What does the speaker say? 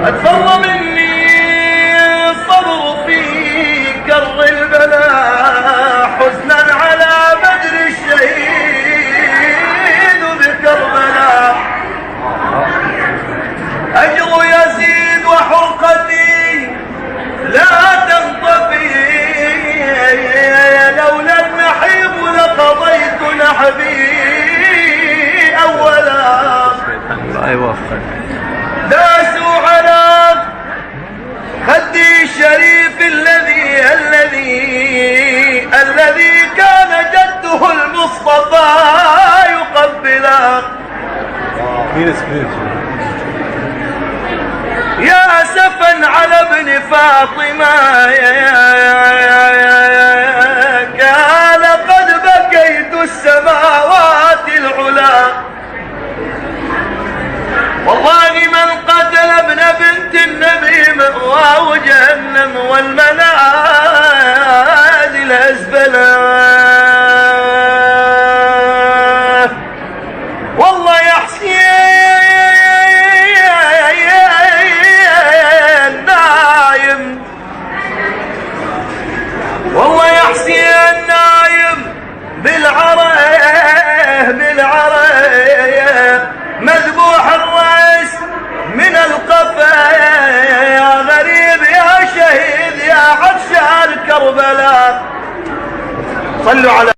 اتفضل مني الصبر في كر البلاء حزنا على بدر الشهيد بكربلاء. أجر يزيد وحرقتي لا تنطفي لولا النحيب لقضيت نحبي أولا. الله يوفقك. داسوا على خدي الشريف الذي كان جده المصطفى يقبله. يا أسفا على ابن فاطمة كان قد بكيت السماوات العلا. والله من قتل ابن بنت النبي مأواه جهنم والمنازل أسفلا. والله يا حسين نايم، والله يا حسين نايم بالعرى مذبوح الرأس من القفا. يا غريب يا شهيد يا عطشان كربلاء. صلوا على